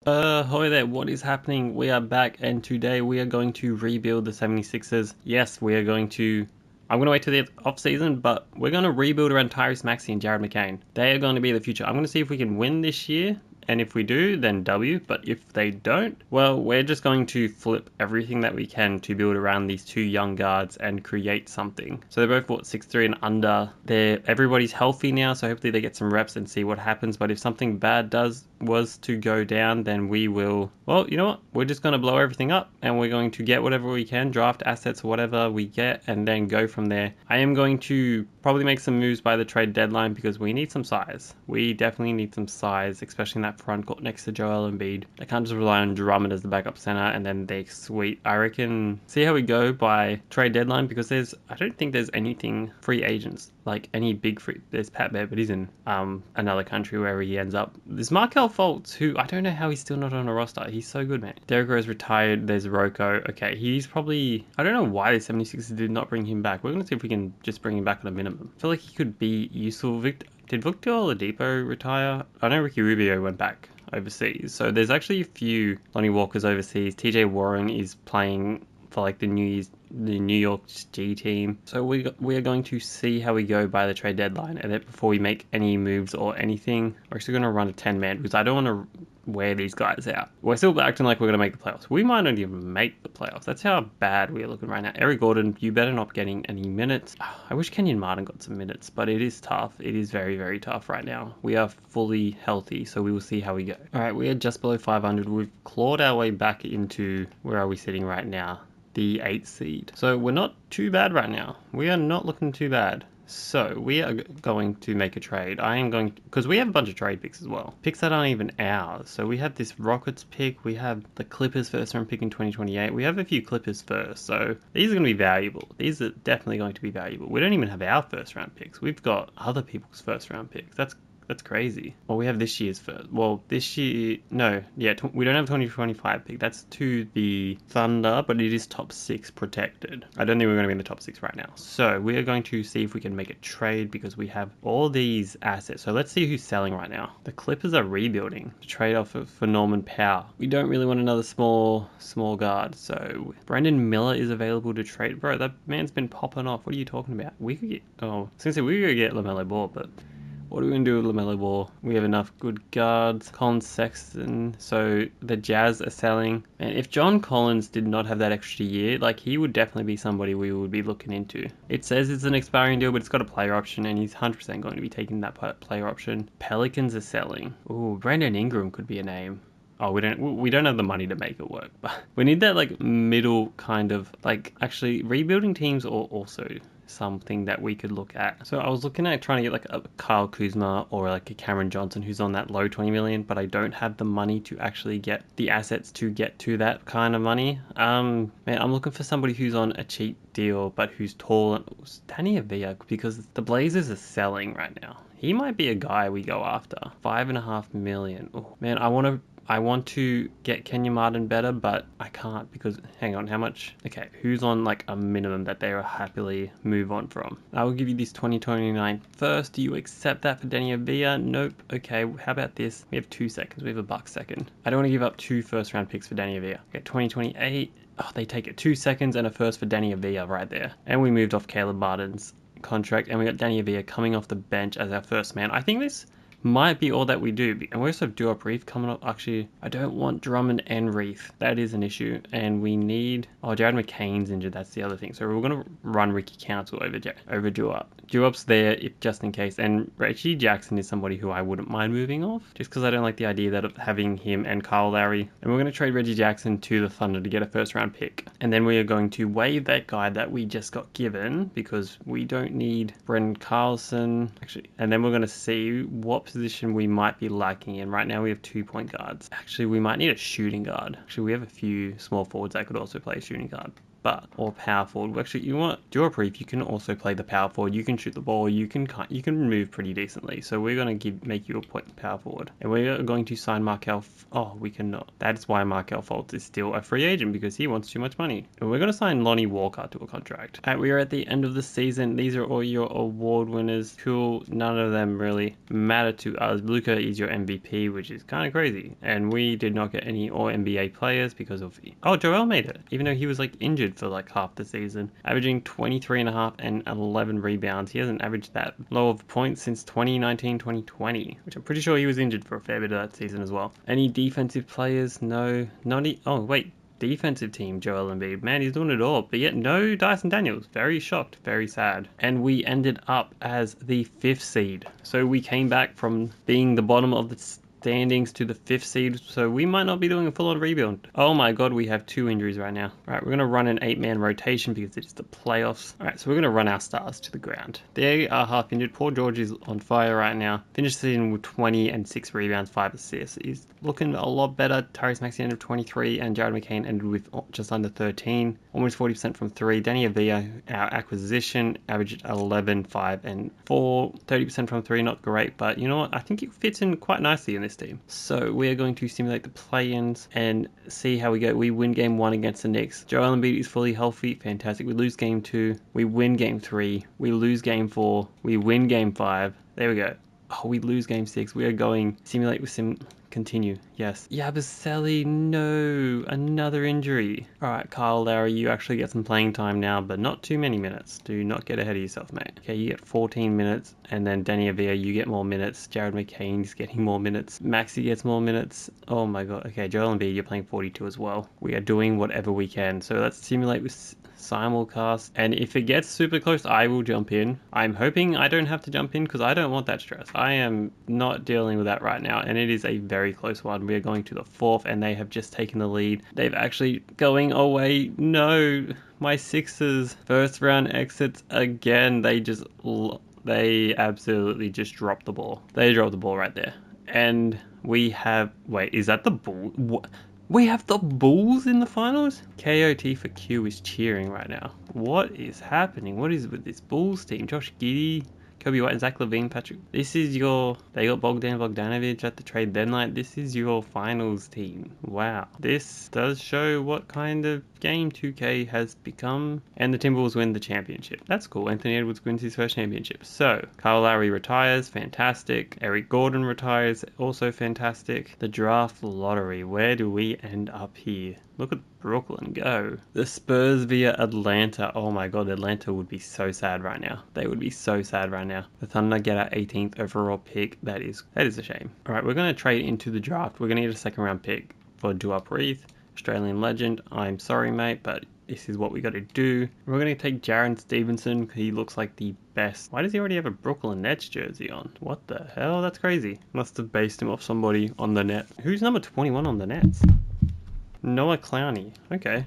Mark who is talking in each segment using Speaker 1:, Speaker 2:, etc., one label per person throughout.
Speaker 1: Hi there, what is happening? We are back and today we are going to rebuild the 76ers. Yes, we are going to... I'm going to wait till the off-season, but we're going to rebuild around TYRESE, Maxey and Mccain. They are going to be the future. I'm going to see if we can win this year, and if we do, then W, but if they don't, well, we're just going to flip everything that we can to build around these two young guards and create something. So they're both, what, 6'3" and under. Everybody's healthy now, so hopefully they get some reps and see what happens, but if something bad was to go down, then we will, well, you know what, we're just going to blow everything up and we're going to get whatever we can, draft assets, whatever we get, and then go from there. I am going to probably make some moves by the trade deadline because we need some size. We definitely need some size, especially in that front court next to Joel Embiid. I can't just rely on Drummond as the backup center and then they sweep. I reckon see how we go by trade deadline because I don't think there's anything free agents, like any big free. There's Pat Bear, but he's in another country wherever he ends up. There's Markel Fultz, who I don't know how he's still not on a roster. He's so good, man. Derrick Rose retired. There's Rocco. Okay, he's probably... I don't know why the 76ers did not bring him back. We're going to see if we can just bring him back on a minimum. I feel like he could be useful. Did Victor Oladipo retire? I know Ricky Rubio went back overseas. So there's actually a few Lonnie Walkers overseas. TJ Warren is playing for like the New York G team. So we are going to see how we go by the trade deadline, and then before we make any moves or anything, we're actually going to run a 10-man because I don't want to wear these guys out. We're still acting like we're going to make the playoffs. We might not even make the playoffs. That's how bad we're looking right now. Eric Gordon, you better not getting any minutes. I wish Kenyon Martin got some minutes, but it is tough. It is very, very tough right now. We are fully healthy, so we will see how we go. All right, we are just below 500. We've clawed our way back into, where are we sitting right now? The 8th seed. So we're not too bad right now. We are not looking too bad. So we are going to make a trade. I am going to, because we have a bunch of trade picks as well. Picks that aren't even ours. So we have this Rockets pick. We have the Clippers first round pick in 2028. We have a few Clippers first. So these are going to be valuable. These are definitely going to be valuable. We don't even have our first round picks. We've got other people's first round picks. That's crazy. Well, we have this year's first. Well, this year... No. Yeah, we don't have a 2025 pick. That's to the Thunder, but it is top 6 protected. I don't think we're going to be in the top 6 right now. So we are going to see if we can make a trade because we have all these assets. So let's see who's selling right now. The Clippers are rebuilding to trade off for Norman Powell. We don't really want another small guard. So Brandon Miller is available to trade. Bro, that man's been popping off. What are you talking about? We could get... Oh, I was going to say we could get LaMelo Ball, but... What are we going to do with LaMelo Ball? We have enough good guards. Colin Sexton. So the Jazz are selling. And if John Collins did not have that extra year, like he would definitely be somebody we would be looking into. It says it's an expiring deal, but it's got a player option and he's 100% going to be taking that player option. Pelicans are selling. Ooh, Brandon Ingram could be a name. Oh, we don't have the money to make it work, but we need that like middle kind of like actually rebuilding teams or also something that we could look at. So I was looking at trying to get like a Kyle Kuzma or like a Cameron Johnson who's on that low 20 million, but I don't have the money to actually get the assets to get to that kind of money. Man, I'm looking for somebody who's on a cheap deal, but who's tall. Danny Avila, because the Blazers are selling right now. He might be a guy we go after. 5.5 million. Oh, man, I want to get Kenyon Martin better, but I can't because, hang on, how much? Okay, who's on like a minimum that they will happily move on from? I will give you this 2029 first. Do you accept that for Danny Avila? Nope. Okay, how about this? We have 2 seconds. We have a buck second. I don't want to give up 2 first round picks for Danny Avila. Okay, 2028. Oh, they take it 2 seconds and a first for Danny Avila right there. And we moved off Caleb Martin's contract and we got Danny Avila coming off the bench as our first man. I think this might be all that we do. And we also have Duop Reef coming up. Actually, I don't want Drummond and Reef. That is an issue. And we need... Oh, Jared McCain's injured. That's the other thing. So we're going to run Ricky Council over Duop. Duop's there just in case. And Reggie Jackson is somebody who I wouldn't mind moving off. Just because I don't like the idea of having him and Kyle Lowry. And we're going to trade Reggie Jackson to the Thunder to get a first round pick. And then we are going to waive that guy that we just got given because we don't need Brendan Carlson. Actually, and then we're going to see what position we might be lacking in. Right now we have 2 point guards. Actually, we might need a shooting guard. Actually, we have a few small forwards that could also play a shooting guard. or power forward. Actually, you want dual brief. You can also play the power forward. You can shoot the ball. You can move pretty decently. So we're going to make you a point power forward, and we're going to sign Markel. Oh, we cannot. That's why Markel Fultz is still a free agent, because he wants too much money. And we're going to sign Lonnie Walker to a contract. Alright, we are at the end of the season. These are all your award winners. Cool. None of them really matter to us. Luka is your MVP, which is kind of crazy. And we did not get any All-NBA players because of... Oh, Joel made it, even though he was like injured for like half the season. Averaging 23.5 and 11 rebounds. He hasn't averaged that low of points since 2019-2020, which I'm pretty sure he was injured for a fair bit of that season as well. Any defensive players? No. Oh, wait. Defensive team, Joel Embiid. Man, he's doing it all. But yet, no Dyson Daniels. Very shocked. Very sad. And we ended up as the 5th seed. So we came back from being the bottom of the standings to the 5th seed, so we might not be doing a full-on rebuild. Oh my god, we have 2 injuries right now. Alright, we're going to run an 8-man rotation because it's the playoffs. Alright, so we're going to run our stars to the ground. They are half injured. Poor George is on fire right now. Finished the season with 20 and 6 rebounds, 5 assists. He's looking a lot better. TYRESE Maxey ended with 23 and Jared Mccain ended with just under 13. Almost 40% from 3. Danny Avila, our acquisition, averaged 11, 5 and 4. 30% from 3, not great, but you know what? I think it fits in quite nicely in this team. So we are going to simulate the play-ins and see how we go. We win game 1 against the Knicks. Joel Embiid is fully healthy. Fantastic. We lose game 2. We win game 3. We lose game 4. We win game 5. There we go. Oh, we lose game 6. We are going simulate with continue. Yes. Yabusele, no. Another injury. Alright, Kyle Lowry, you actually get some playing time now, but not too many minutes. Do not get ahead of yourself, mate. Okay, you get 14 minutes, and then Danny Avila, you get more minutes. Jared McCain's getting more minutes. Maxey gets more minutes. Oh my god. Okay, Joel Embiid, you're playing 42 as well. We are doing whatever we can. So let's simulate with simulcast, and if it gets super close, I will jump in. I'm hoping I don't have to jump in because I don't want that stress. I am not dealing with that right now, and it is a very close one. We are going to the 4th, and they have just taken the lead. They've actually going away. No, my Sixers first round exits again. They absolutely just dropped the ball. They dropped the ball right there, and we have. Wait, is that the ball? What? We have the Bulls in the finals? KOT for Q is cheering right now. What is happening? What is with this Bulls team? Josh Giddey, Kobe White, Zach LaVine, Patrick. This is your... They got Bogdanovic at the trade deadline. This is your finals team. Wow. This does show what kind of game 2K has become. And the Timberwolves win the championship. That's cool. Anthony Edwards wins his first championship. So, Kyle Lowry retires. Fantastic. Eric Gordon retires. Also fantastic. The draft lottery. Where do we end up here? Look at Brooklyn go. The Spurs via Atlanta. Oh my god, Atlanta would be so sad right now. They would be so sad right now. The Thunder get our 18th overall pick. That is a shame. Alright, we're going to trade into the draft. We're going to get a 2nd round pick for TYRESE, Australian legend. I'm sorry, mate, but this is what we got to do. We're going to take Jaren Stevenson. He looks like the best. Why does he already have a Brooklyn Nets jersey on? What the hell? That's crazy. Must have based him off somebody on the net. Who's number 21 on the Nets? Noah Clowney. Okay.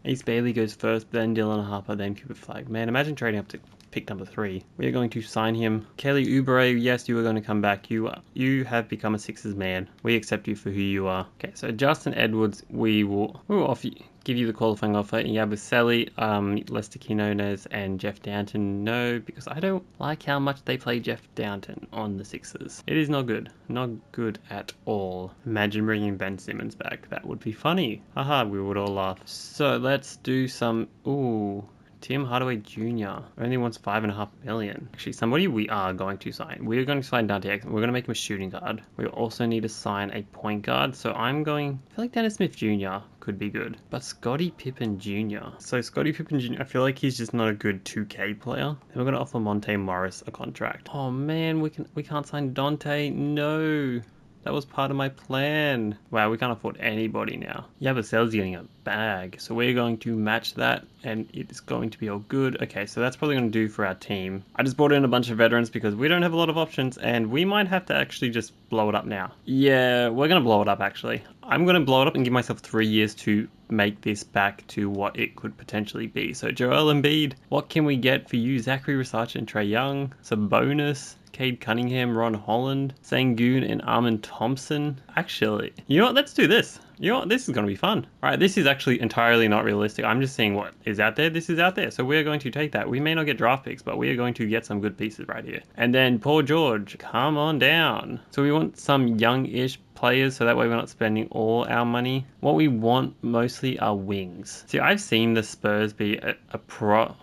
Speaker 1: Ace Bailey goes first, then Dylan Harper, then Cooper Flag. Man, imagine trading up to pick number 3. We are going to sign him. Kelly Oubre, yes, you are going to come back. You have become a Sixers man. We accept you for who you are. Okay, so Justin Edwards, we will offer you, give you the qualifying offer. Yabusele, Lester Quinones, and Jeff Downton, no, because I don't like how much they play Jeff Downton on the Sixers. It is not good. Not good at all. Imagine bringing Ben Simmons back. That would be funny. Haha, we would all laugh. So let's do some... Ooh... Tim Hardaway Jr. only wants $5.5 million. Actually, somebody we are going to sign. We are going to sign Dante Exum. We're going to make him a shooting guard. We also need to sign a point guard. So I feel like Dennis Smith Jr. could be good. But Scottie Pippen Jr. So Scottie Pippen Jr., I feel like he's just not a good 2K player. And we're going to offer Monte Morris a contract. Oh man, we can't sign Dante. No. That was part of my plan. Wow, we can't afford anybody now. Yabusele's getting a bag. So we're going to match that, and it's going to be all good. Okay, so that's probably going to do for our team. I just brought in a bunch of veterans because we don't have a lot of options, and we might have to actually just blow it up now. Yeah, we're going to blow it up, actually. I'm going to blow it up and give myself 3 years to make this back to what it could potentially be. So Joel Embiid, what can we get for you? Zachary Versace and Trae Young, Sabonis, Cade Cunningham, Ron Holland, Sengun, and Armin Thompson. Actually, you know what? Let's do this. You know what? This is going to be fun. All right, this is actually entirely not realistic. I'm just seeing what is out there. This is out there. So we're going to take that. We may not get draft picks, but we are going to get some good pieces right here. And then Paul George, come on down. So we want some young-ish players so that way we're not spending all our money. What we want mostly are wings. See, I've seen the Spurs be a proper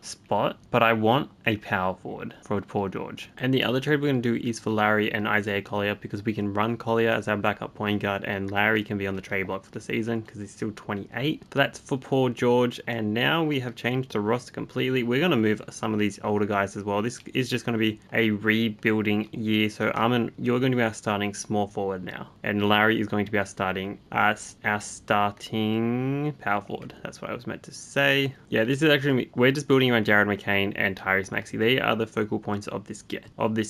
Speaker 1: spot, but I want a power forward for Paul George. And the other trade we're going to do is for Larry and Isaiah Collier, because we can run Collier as our backup point guard and Larry can be on the trade block for the season because he's still 28. But that's for Paul George, and now we have changed the roster completely. We're going to move some of these older guys as well. This is just going to be a rebuilding year. So Armin, you're going to be our starting small forward now, and Larry is going to be our starting power forward. That's what I was meant to say. Yeah, this is actually, we're just building around Jared McCain and TYRESE Maxey. They are the focal points of this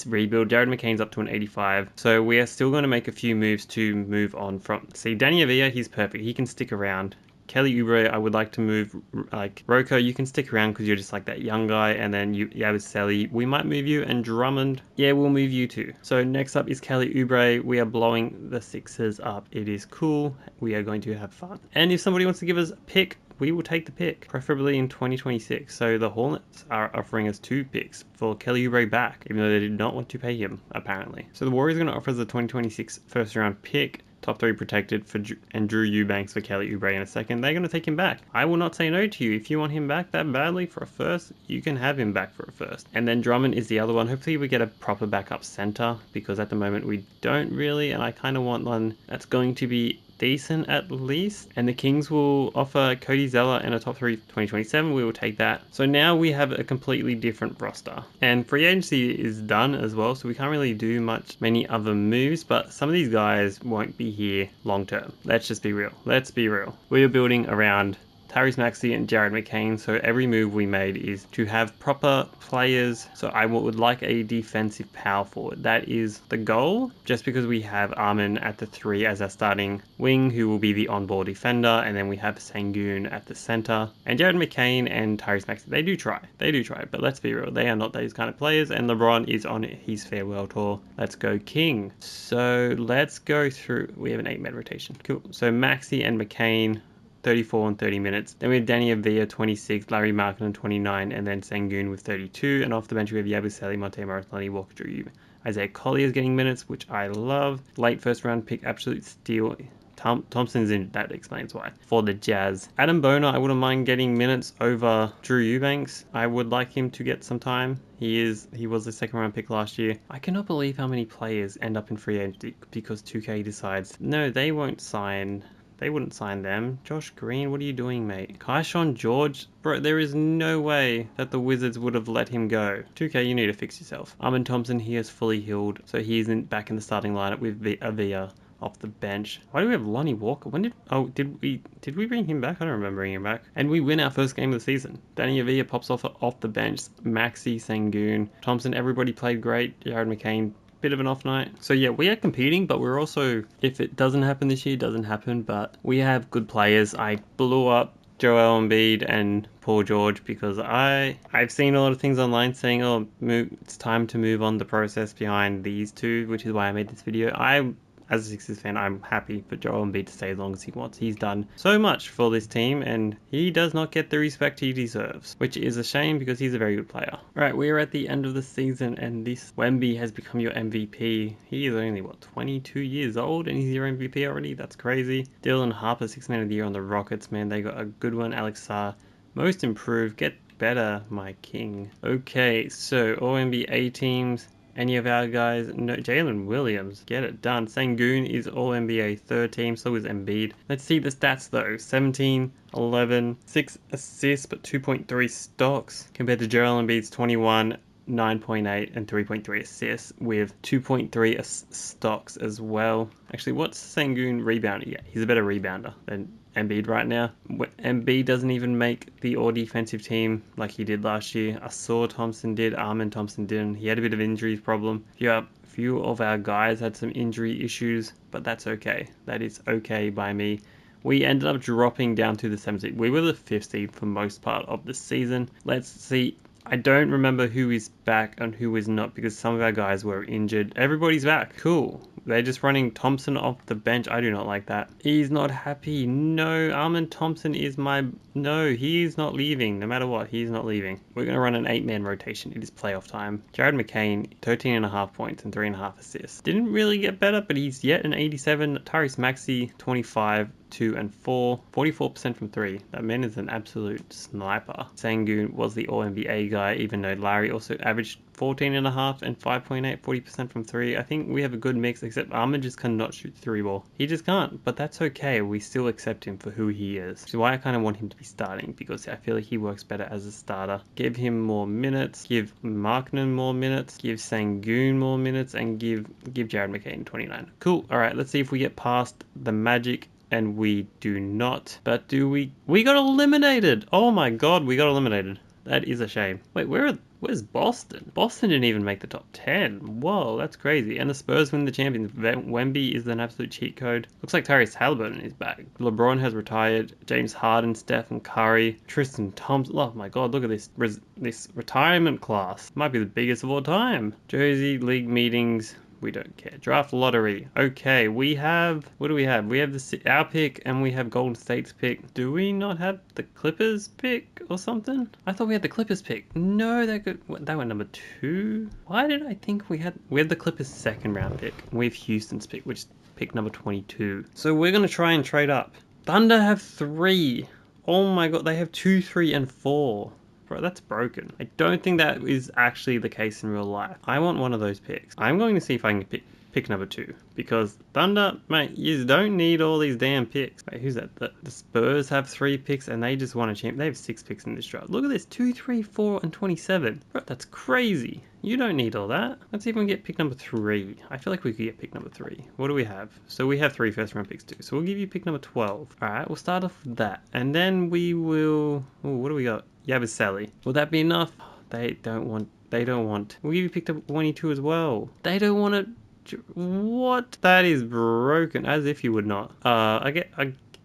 Speaker 1: rebuild. Jared McCain's up to an 85, so we are still going to make a few moves to move on from. See, Danny Avila, he's perfect. He can stick around. Kelly Oubre, I would like to move. Like Rocco, you can stick around because you're just like that young guy. And then Yabusele, we might move you. And Drummond, yeah, we'll move you too. So next up is Kelly Oubre. We are blowing the Sixers up. It is cool. We are going to have fun. And if somebody wants to give us a pick, we will take the pick, preferably in 2026. So the Hornets are offering us 2 picks for Kelly Oubre back, even though they did not want to pay him, apparently. So the Warriors are going to offer us a 2026 first round pick, top 3 protected for Drew Eubanks for Kelly Oubre in a second. They're going to take him back. I will not say no to you. If you want him back that badly for a first, you can have him back for a first. And then Drummond is the other one. Hopefully we get a proper backup center, because at the moment we don't really, and I kind of want one that's going to be decent at least. And the Kings will offer Cody Zeller and a top 3 2027. We will take that. So now we have a completely different roster, and free agency is done as well, so we can't really do many other moves, but some of these guys won't be here long term. Let's just be real. We are building around TYRESE Maxey and Jared McCain, so every move we made is to have proper players. So I would like a defensive power forward. That is the goal, just because we have Armin at the 3 as our starting wing, who will be the on-ball defender, and then we have Sengun at the center. And Jared McCain and TYRESE Maxey, they do try, but let's be real, they are not those kind of players, and LeBron is on his farewell tour. Let's go King. So let's go through, we have an 8-man rotation, cool. So Maxey and McCain, 34 and 30 minutes. Then we have Danny Avila, 26, Larry Markkinen, 29, and then Sengun with 32. And off the bench we have Yabusele, Monte Morris, Lonnie Walker, Drew. Isaiah Collier is getting minutes, which I love. Late first round pick, absolute steal. Thompson's in, that explains why. For the Jazz. Adam Boner, I wouldn't mind getting minutes over Drew Eubanks. I would like him to get some time. He was a 2nd round pick last year. I cannot believe how many players end up in free agency because 2K decides, no, they won't sign. They wouldn't sign them. Josh Green, what are you doing, mate? Keyshawn George? Bro, there is no way that the Wizards would have let him go. 2K, you need to fix yourself. Armin Thompson, he is fully healed, so he isn't back in the starting lineup with Avila off the bench. Why do we have Lonnie Walker? Did we bring him back? I don't remember bringing him back. And we win our first game of the season. Danny Avila pops off the bench. Maxey, Sengun, Thompson, everybody played great. Jared McCain, bit of an off night. So yeah, we are competing, but we're also, if it doesn't happen this year, it doesn't happen, but we have good players. I blew up Joel Embiid and Paul George because I've seen a lot of things online saying, oh, it's time to move on the process behind these two, which is why I made this video. As a Sixers fan, I'm happy for Joel Embiid to stay as long as he wants. He's done so much for this team, and he does not get the respect he deserves, which is a shame because he's a very good player. Alright, we are at the end of the season, and this Wemby has become your MVP. He is only, 22 years old, and he's your MVP already? That's crazy. Dylan Harper, 6th man of the year on the Rockets, man. They got a good one. Alex Sarr, most improved. Get better, my king. Okay, so all NBA teams. Any of our guys? No, Jalen Williams, get it done. Sengun is all NBA 3rd team, so is Embiid. Let's see the stats though. 17, 11, 6 assists, but 2.3 stocks compared to Joel Embiid's 21, 9.8 and 3.3 assists with 2.3 stocks as well. Actually, what's Sengun rebounding? Yeah, he's a better rebounder than Embiid right now. Embiid doesn't even make the all-defensive team like he did last year. I saw Thompson did, Armin Thompson didn't. He had a bit of injury problem. A few of our guys had some injury issues, but that's okay. That is okay by me. We ended up dropping down to the 7th seed. We were the 5th seed for most part of the season. Let's see. I don't remember who is back and who is not because some of our guys were injured. Everybody's back. Cool. They're just running Thompson off the bench. I do not like that. He's not happy. No, Armin Thompson is my... No, he's not leaving. No matter what, he's not leaving. We're going to run an 8-man rotation. It is playoff time. Jared Mccain, 13.5 points and 3.5 assists. Didn't really get better, but he's yet an 87. TYRESE Maxey, 25. 2 and 4, 44% from 3. That man is an absolute sniper. Sengun was the All-NBA guy, even though Larry also averaged 14.5 and 5.8, 40% from 3. I think we have a good mix, except Armin just cannot shoot 3-ball. He just can't, but that's okay. We still accept him for who he is. Which is why I kind of want him to be starting, because I feel like he works better as a starter. Give him more minutes, give Markman more minutes, give Sengun more minutes, and give Jared Mccain 29. Cool. All right, let's see if we get past the Magic. And we do not. But do we? We got eliminated! Oh my god, we got eliminated. That is a shame. Wait, where's Boston? Boston didn't even make the top 10. Whoa, that's crazy. And the Spurs win the champions. Wemby is an absolute cheat code. Looks like Tyrese Halliburton is back. LeBron has retired. James Harden, Stephen Curry, Tristan Thompson. Oh my god, look at this retirement class. Might be the biggest of all time. Jersey, league meetings. We don't care. Draft lottery. Okay, we have... What do we have? We have our pick and we have Golden State's pick. Do we not have the Clippers pick or something? I thought we had the Clippers pick. No, that went number 2. Why did I think we had the Clippers second round pick? We have Houston's pick, which is pick number 22. So we're going to try and trade up. Thunder have 3. Oh my god, they have 2, 3, and 4. Bro, that's broken. I don't think that is actually the case in real life. I want one of those picks. I'm going to see if I can pick number 2. Because Thunder, mate, you don't need all these damn picks. Wait, who's that? The Spurs have 3 picks and they just won a champ. They have 6 picks in this draft. Look at this, 2, 3, 4, and 27. Bro, that's crazy. You don't need all that. Let's see if we can get pick number 3. I feel like we could get pick number 3. What do we have? So we have 3 first round picks too. So we'll give you pick number 12. Alright, we'll start off with that. And then we will... Oh, what do we got? Yabusele. Will that be enough? They don't want... We'll give you pick number 22 as well. They don't want it... What? That is broken. As if you would not.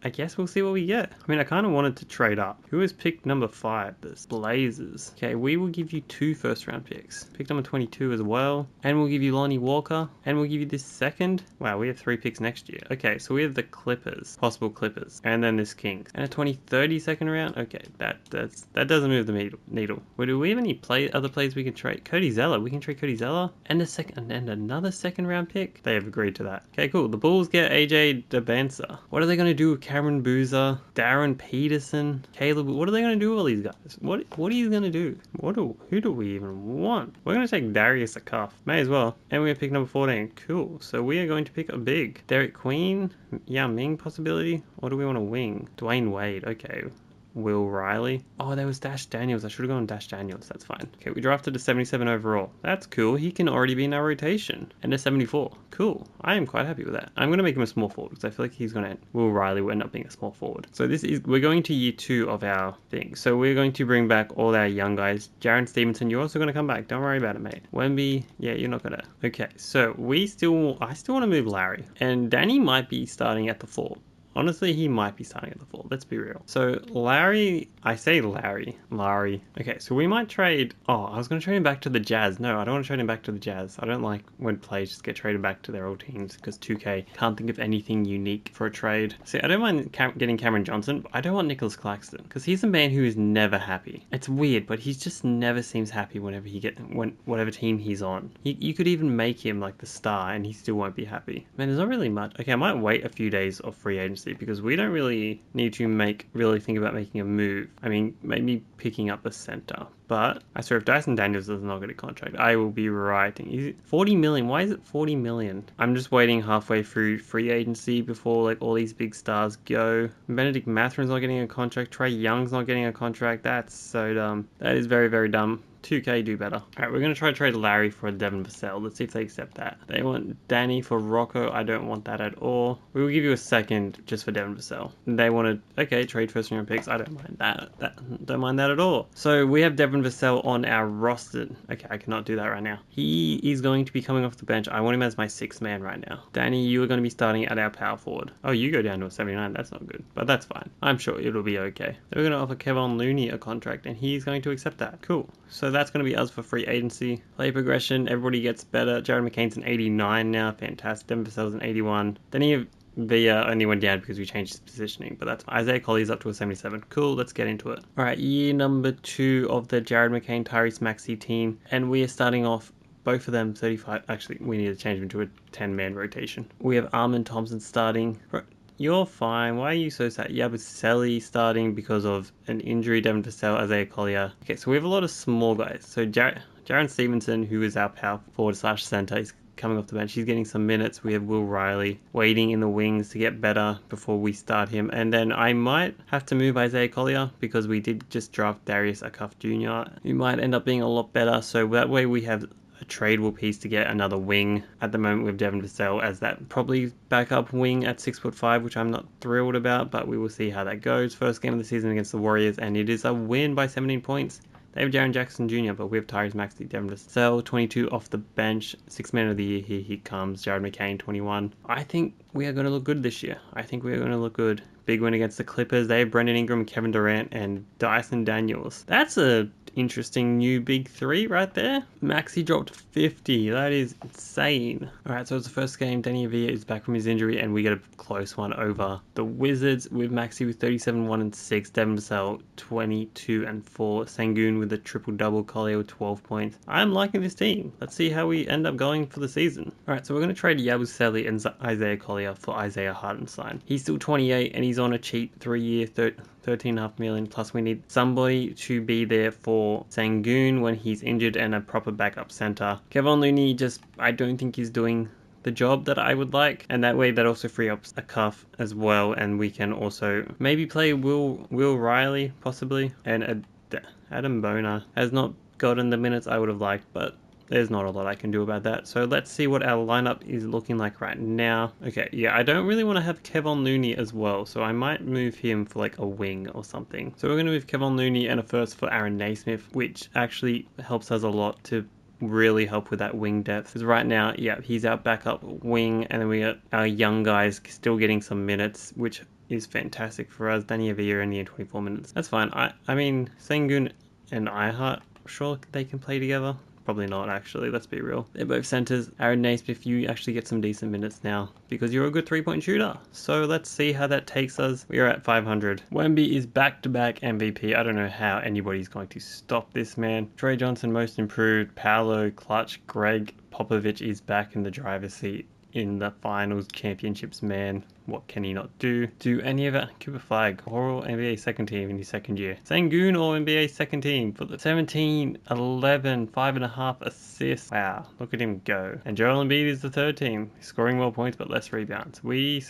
Speaker 1: I guess we'll see what we get. I mean, I kind of wanted to trade up. Who has picked number 5? This Blazers. Okay, we will give you 2 first round picks. Pick number 22 as well. And we'll give you Lonnie Walker. And we'll give you this second. Wow, we have 3 picks next year. Okay, so we have the Clippers. Possible Clippers. And then this Kings. And a 2030 second round. Okay, that doesn't move the needle. Well, do we have any other players we can trade? Cody Zeller. We can trade Cody Zeller. And another second round pick. They have agreed to that. Okay, cool. The Bulls get AJ DeBanza. What are they going to do with Cameron Boozer, Darren Peterson, Caleb? What are they going to do with all these guys? What are you going to do? Who do we even want? We're going to take Darius Akaf. May as well. And we're going to pick number 14. Cool. So we are going to pick a big. Derek Queen, Yao Ming possibility. Or do we want a wing? Dwayne Wade. Okay. Will Riley. Oh, there was Dash Daniels. I should have gone Dash Daniels. That's fine. Okay, we drafted a 77 overall. That's cool. He can already be in our rotation. And a 74. Cool. I am quite happy with that. I'm going to make him a small forward because I feel like he's going to... Will Riley will end up being a small forward. So we're going to year 2 of our thing. So we're going to bring back all our young guys. Jaren Stevenson, you're also going to come back. Don't worry about it, mate. Wemby, yeah, you're not going to... Okay, so I still want to move Larry. And Danny might be starting at the 4. Honestly, he might be starting at the 4. Let's be real. So, Larry... I say Larry. Okay, so we might trade... Oh, I was going to trade him back to the Jazz. No, I don't want to trade him back to the Jazz. I don't like when players just get traded back to their old teams because 2K can't think of anything unique for a trade. See, I don't mind getting Cameron Johnson, but I don't want Nicholas Claxton because he's a man who is never happy. It's weird, but he just never seems happy whenever whatever team he's on. You could even make him like the star and he still won't be happy. Man, there's not really much. Okay, I might wait a few days of free agency because we don't really need to really think about making a move. I mean, maybe picking up a center. But I swear, if Dyson Daniels does not get a contract, I will be writing. Is it 40 million? Why is it 40 million? I'm just waiting halfway through free agency before like all these big stars go. Benedict Matherin's not getting a contract. Trey Young's not getting a contract. That's so dumb. That is very, very dumb. 2K do better. Alright, we're going to try to trade Larry for a Devin Vassell. Let's see if they accept that. They want Danny for Rocco. I don't want that at all. We will give you a second just for Devin Vassell. They wanted, okay, trade first round picks. I don't mind that. Don't mind that at all. So we have Devin Devin Vassell on our roster. Okay, I cannot do that right now. He is going to be coming off the bench. I want him as my 6th man right now. Danny, you are going to be starting at our power forward. Oh, you go down to a 79. That's not good, but that's fine. I'm sure it'll be okay. Then we're going to offer Kevon Looney a contract, and he's going to accept that. Cool. So that's going to be us for free agency. Play progression, everybody gets better. Jared McCain's an 89 now. Fantastic. Devin Vassell's an 81. Then you have Villa only went down because we changed his positioning, but that's fine. Isaiah Colley's up to a 77. Cool, let's get into it. All right, year number 2 of the Jared McCain, TYRESE Maxey team, and we are starting off both of them 35. Actually, we need to change them to a 10-man rotation. We have Armin Thompson starting. You're fine. Why are you so sad? Yabusele starting because of an injury. Devin Vassell, Isaiah Collier. Okay, so we have a lot of small guys. So Jaron Stevenson, who is our power forward / center, is coming off the bench. He's getting some minutes. We have Will Riley waiting in the wings to get better before we start him. And then I might have to move Isaiah Collier because we did just draft Darius Akaf Jr. He might end up being a lot better. So that way we have a tradable piece to get another wing. At the moment we have Devin Vassell as that probably backup wing at 6'5", which I'm not thrilled about, but we will see how that goes. First game of the season against the Warriors, and it is a win by 17 points. They have Jaren Jackson Jr., but we have TYRESE Maxey, Devin Vassell, 22 off the bench. 6th man of the year, here he comes. Jared McCain, 21. I think we are going to look good this year. I think we are going to look good. Big win against the Clippers. They have Brandon Ingram, Kevin Durant, and Dyson Daniels. That's a interesting new big 3 right there. Maxey dropped 50. That is insane. Alright, so it's the first game. Danny Avila is back from his injury, and we get a close one over the Wizards with Maxey with 37, 1 and 6. Devin Vassell 22 and 4. Sengun with a triple-double. Collier with 12 points. I'm liking this team. Let's see how we end up going for the season. Alright, so we're going to trade Yabusele and Isaiah Collier for Isaiah Hartenstein. He's still 28, and he's on a cheap 3-year, $13.5 million, plus we need somebody to be there for Sengun when he's injured and a proper backup center. Kevon Looney I don't think he's doing the job that I would like, and that way that also free up a cuff as well, and we can also maybe play Will Riley possibly, and Adam Boner has not gotten the minutes I would have liked, but there's not a lot I can do about that. So let's see what our lineup is looking like right now. Okay, yeah, I don't really want to have Kevon Looney as well, so I might move him for like a wing or something. So we're going to move Kevon Looney and a first for Aaron Naismith, which actually helps us a lot to really help with that wing depth. Because right now, yeah, he's our backup wing, and then we got our young guys still getting some minutes, which is fantastic for us. Danny Avila only in 24 minutes. That's fine. I mean, Sengun and Ihart, sure they can play together. Probably not, actually. Let's be real. They're both centers. Aaron Naismith, you actually get some decent minutes now because you're a good 3-point shooter. So let's see how that takes us. We are at 500. Wemby is back-to-back MVP. I don't know how anybody's going to stop this man. Trey Johnson, most improved. Paolo, clutch. Greg Popovich is back in the driver's seat in the finals championships, man. What can he not do? Do any of it? Cooper Flag, Oral NBA second team in his second year. Sengun All NBA second team for the 17, 11, 5.5 assists. Wow, look at him go. And Joel Embiid is the third team, scoring more points but less rebounds. We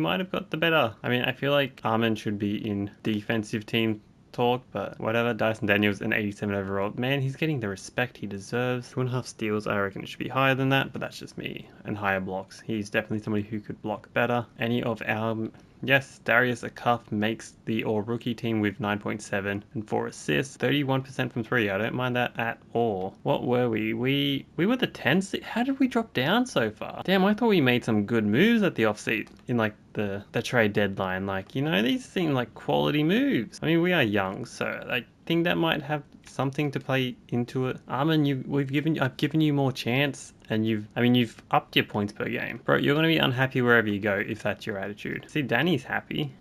Speaker 1: might have got the better. I mean, I feel like Armin should be in defensive team talk, but whatever. Dyson Daniels an 87 overall. Man, he's getting the respect he deserves. 2.5 steals. I reckon it should be higher than that, but that's just me. And higher blocks. He's definitely somebody who could block better. Any of our... Yes, Darius Akaf makes the all-rookie team with 9.7 and 4 assists. 31% from 3. I don't mind that at all. What were we? We were the 10th. How did we drop down so far? Damn, I thought we made some good moves at the offseason in like the trade deadline. Like, you know, these seem like quality moves. I mean, we are young, so I think that might have something to play into it. Armin, I've given you more chance, and you've upped your points per game. Bro, you're going to be unhappy wherever you go if that's your attitude. See, Danny's happy.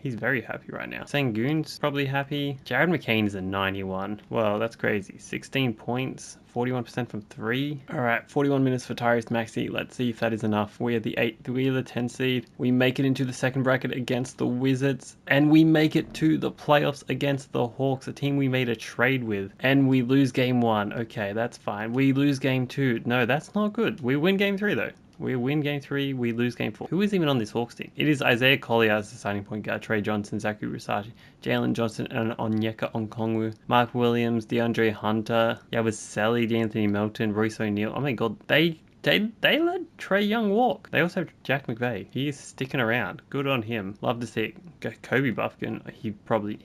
Speaker 1: He's very happy right now. Sengun's probably happy. Jared McCain is a 91. Well, that's crazy. 16 points, 41% from 3. All right, 41 minutes for TYRESE Maxey. Let's see if that is enough. We are the 10 seed. We make it into the second bracket against the Wizards, and we make it to the playoffs against the Hawks, a team we made a trade with, and we lose game 1. Okay, that's fine. We lose game 2. No, that's not good. We win game 3 though. We win game 3, we lose game 4. Who is even on this Hawks team? It is Isaiah Collier as the starting point guard, Trey Johnson, Zachary Rusaji, Jalen Johnson, and Onyeka Okongwu, Mark Williams, DeAndre Hunter, Yabusele, D'Anthony Melton, Royce O'Neal. Oh my god, they they let Trae Young walk. They also have Jack McVay. He is sticking around. Good on him. Love to see it. Kobe Buffkin, he's probably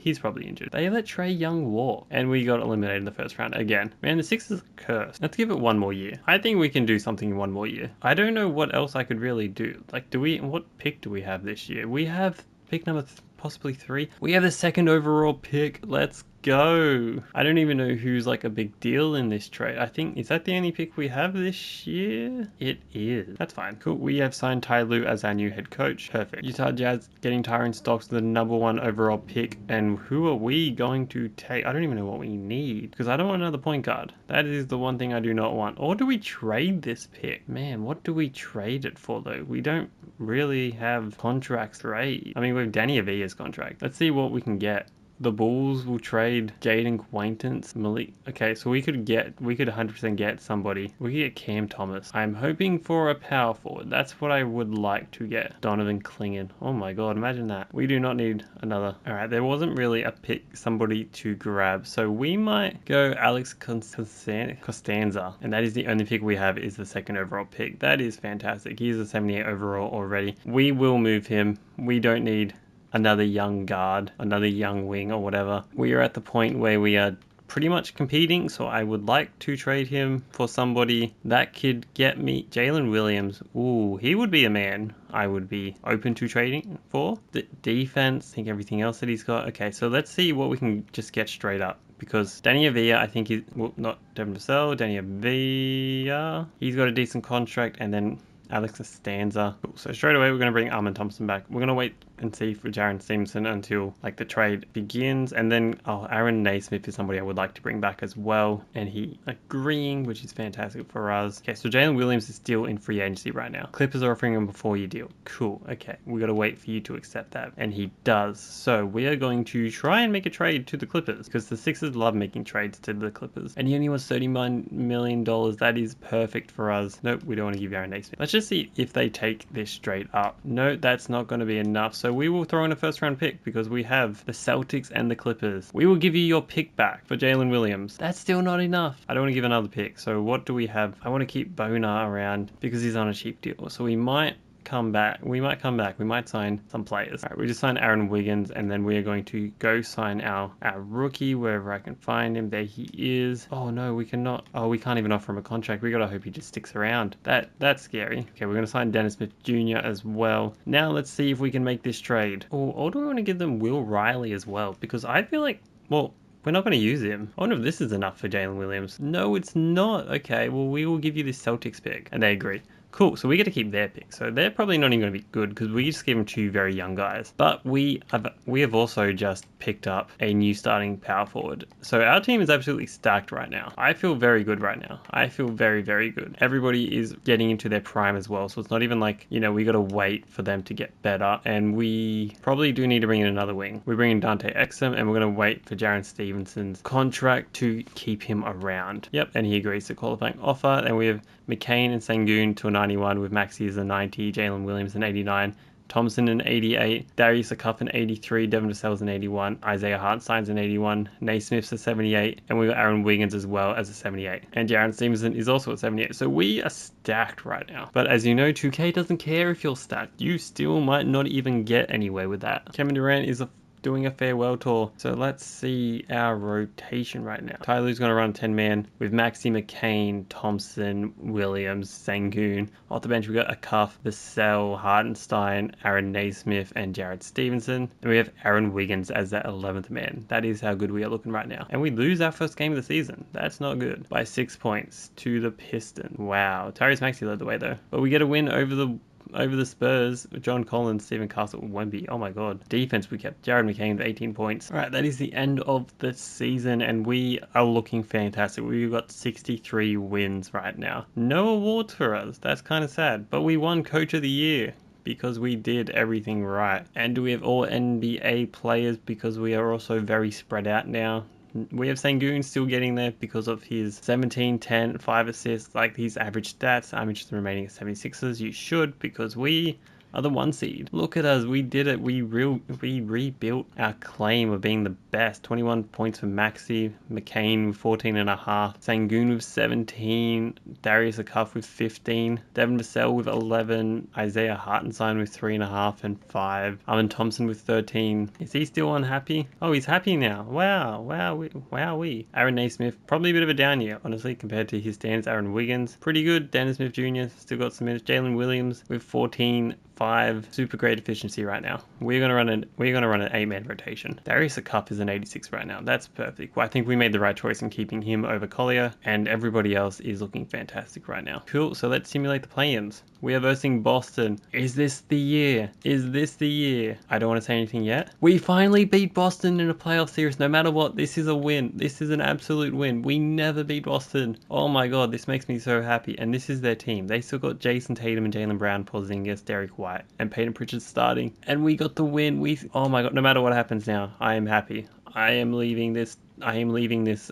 Speaker 1: injured. They let Trae Young walk, and we got eliminated in the first round again. Man, the Sixers are cursed. Let's give it one more year. I think we can do something in one more year. I don't know what else I could really do. Like, what pick do we have this year? We have pick number possibly 3. We have the 2nd overall pick. Let's go. I don't even know who's like a big deal in this trade. I think, is that the only pick we have this year? It is. That's fine. Cool. We have signed Ty Lue as our new head coach. Perfect. Utah Jazz getting Tyron Stocks, the number 1 overall pick. And who are we going to take? I don't even know what we need, because I don't want another point guard. That is the one thing I do not want. Or do we trade this pick? Man, what do we trade it for though? We don't really have contracts trade. I mean, we have Danny Avia's contract. Let's see what we can get. The Bulls will trade Jaden Quaintance, Malik. Okay, so we could 100% get somebody. We could get Cam Thomas. I'm hoping for a power forward. That's what I would like to get. Donovan Clingan. Oh my god, imagine that. We do not need another. Alright, there wasn't really a pick, somebody to grab. So we might go Alex Costanza. And that is the only pick we have, is the 2nd overall pick. That is fantastic. He's a 78 overall already. We will move him. We don't need another young guard, another young wing or whatever. We are at the point where we are pretty much competing, so I would like to trade him for somebody that could get me. Jalen Williams, ooh, he would be a man I would be open to trading for. The defense, I think everything else that he's got. Okay, so let's see what we can just get straight up. Because Danny Avila, I think not Devin Vassell, Danny Avila, he's got a decent contract, and then Alex Costanza. Cool. So straight away we're going to bring Armin Thompson back. We're going to wait and see for Jaren Stevenson until like the trade begins, and then Aaron Naismith is somebody I would like to bring back as well, and he agreeing, which is fantastic for us. Okay, so Jalen Williams is still in free agency right now. Clippers are offering him a 4-year deal. Cool. Okay, we got to wait for you to accept that, and he does. So we are going to try and make a trade to the Clippers, because the Sixers love making trades to the Clippers, and he only wants $39 million. That is perfect for us. Nope, we don't want to give Aaron Naismith. Let's just see if they take this straight up. No, that's not going to be enough. So we will throw in a 1st round pick, because we have the Celtics and the Clippers. We will give you your pick back for Jalen Williams. That's still not enough. I don't want to give another pick. So what do we have? I want to keep Bonar around because he's on a cheap deal. So we might come back. We might sign some players. All right, we just signed Aaron Wiggins, and then we are going to go sign our rookie wherever I can find him. There he is. Oh no, we cannot. Oh, we can't even offer him a contract. We gotta hope he just sticks around. That's scary. Okay, we're gonna sign Dennis Smith Jr. as well. Now let's see if we can make this trade. Or do we want to give them Will Riley as well? Because I feel like, well, we're not going to use him. I wonder if this is enough for Jalen Williams. No, it's not. Okay, well, we will give you this Celtics pick. And they agree. Cool, so we get to keep their pick. So they're probably not even going to be good, because we just gave them 2 very young guys. But we have also just picked up a new starting power forward. So our team is absolutely stacked right now. I feel very good right now. I feel very, very good. Everybody is getting into their prime as well. So it's not even like, you know, we got to wait for them to get better. And we probably do need to bring in another wing. We bring in Dante Exum, and we're going to wait for Jaren Stevenson's contract to keep him around. Yep, and he agrees to qualifying offer. And we have Mccain and Sengun to a 91, with Maxey as a 90, Jalen Williams an 89, Thompson an 88, Darius Akup an 83, Devin Vassell's an 81, Isaiah Hartenstein's an 81, Naismith's a 78, and we got Aaron Wiggins as well as a 78. And Jaren Stevenson is also at 78. So we are stacked right now. But as you know, 2K doesn't care if you're stacked. You still might not even get anywhere with that. Kevin Durant is doing a farewell tour. So let's see our rotation right now. Tyler's going to run 10-man with Maxey, Mccain, Thompson, Williams, Sengun. Off the bench, we got Akup, Vassell, Hartenstein, Aaron Naismith, and Jared Stevenson. And we have Aaron Wiggins as that 11th man. That is how good we are looking right now. And we lose our first game of the season. That's not good. By 6 points to the Pistons. Wow. TYRESE Maxey led the way though. But we get a win over the Spurs, John Collins, Stephen Castle, Wemby. Oh my god. Defense, we kept Jared McCain with 18 points. Alright, that is the end of the season, and we are looking fantastic. We've got 63 wins right now. No awards for us. That's kind of sad. But we won Coach of the Year because we did everything right. And do we have all NBA players because we are also very spread out now? We have Sengun still getting there because of his 17, 10, 5 assists, like his average stats. I'm interested in remaining at 76ers. You should, because we are the 1 seed. Look at us, we did it. We rebuilt our claim of being the best. 21 points for Maxey, Mccain with 14.5, Sangoon with 17, Darius Acuff with 15, Devin Vassell with 11, Isaiah Hartenstein with 3.5 and 5, Armin Thompson with 13. Is he still unhappy? Oh, he's happy now. Wow, wowee. Aaron Naismith, probably a bit of a down year, honestly, compared to his stands. Aaron Wiggins, pretty good. Dennis Smith Jr. still got some minutes. Jalen Williams with 14.5, super great efficiency right now. We're gonna run an 8-man rotation. Darius Acuff is an 86 right now. That's perfect. Well, I think we made the right choice in keeping him over Collier, and everybody else is looking fantastic right now. Cool. So let's simulate the play-ins. We are versing Boston. Is this the year? Is this the year? I don't want to say anything yet. We finally beat Boston in a playoff series. No matter what, this is a win. This is an absolute win. We never beat Boston. Oh my god, this makes me so happy. And this is their team. They still got Jason Tatum and Jaylen Brown, Porzingis, Derek White, and Peyton Pritchard starting. And we got the win. Oh my god, no matter what happens now, I am happy. I am leaving this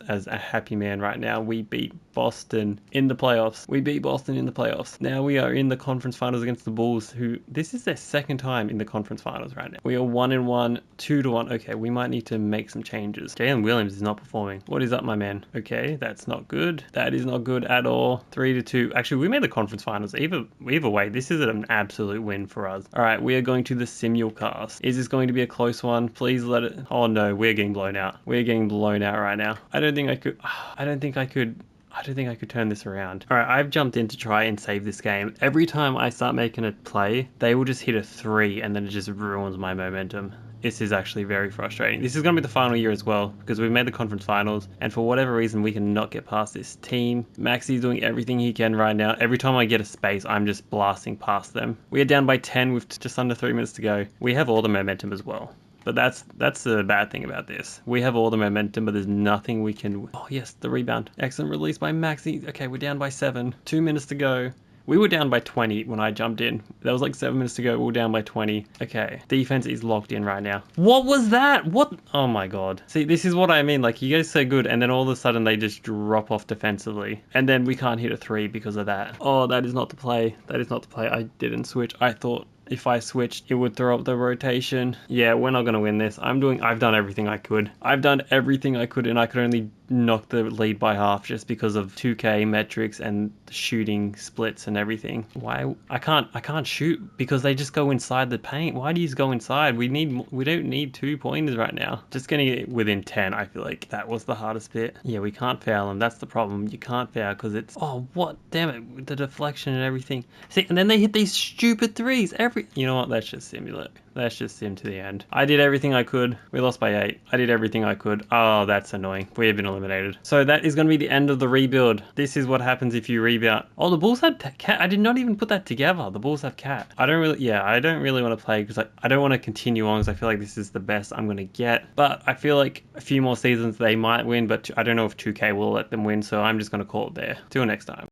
Speaker 1: as a happy man right now. We beat Boston in the playoffs. Now we are in the conference finals against the Bulls, who, this is their second time in the conference finals right now. We are 1-1, 2-1. Okay, we might need to make some changes. Jalen Williams is not performing. What is up, my man? Okay, that's not good. That is not good at all. 3-2. Actually, we made the conference finals. Either way, this is an absolute win for us. All right, we are going to the simulcast. Is this going to be a close one? Please let it. Oh no, we're getting blown out. We're getting blown out right now. I don't think I could turn this around. Alright, I've jumped in to try and save this game. Every time I start making a play, they will just hit a 3 and then it just ruins my momentum. This is actually very frustrating. This is going to be the final year as well, because we've made the conference finals, and for whatever reason, we cannot get past this team. Maxey's doing everything he can right now. Every time I get a space, I'm just blasting past them. We are down by 10 with just under 3 minutes to go. We have all the momentum as well. But that's the bad thing about this. We have all the momentum, but there's nothing we can... Oh yes, the rebound. Excellent release by Maxey. Okay, we're down by 7. 2 minutes to go. We were down by 20 when I jumped in. That was like 7 minutes to go. We were down by 20. Okay, defense is locked in right now. What was that? What? Oh my god. See, this is what I mean. Like, you guys so good, and then all of a sudden they just drop off defensively. And then we can't hit a 3 because of that. Oh, that is not the play. That is not the play. I didn't switch. I thought... if I switched, it would throw up the rotation. Yeah, we're not going to win this. I've done everything I could. And I could only knock the lead by half just because of 2K metrics and the shooting splits and everything. Why? I can't shoot because they just go inside the paint. Why do you go inside? We don't need 2-pointers right now. Just getting it within 10, I feel like that was the hardest bit. Yeah, we can't foul them. That's the problem. You can't foul because it's... Oh, what? Damn it. With the deflection and everything. See, and then they hit these stupid 3s. You know what? Let's just simulate. Let's just sim to the end. I did everything I could. We lost by 8. I did everything I could. Oh, that's annoying. We have been eliminated. So that is going to be the end of the rebuild. This is what happens if you rebuild. Oh, the Bulls had Cat. I did not even put that together. The Bulls have Cat. I don't really want to play because I don't want to continue on because I feel like this is the best I'm going to get. But I feel like a few more seasons they might win, but I don't know if 2K will let them win. So I'm just going to call it there. Till next time.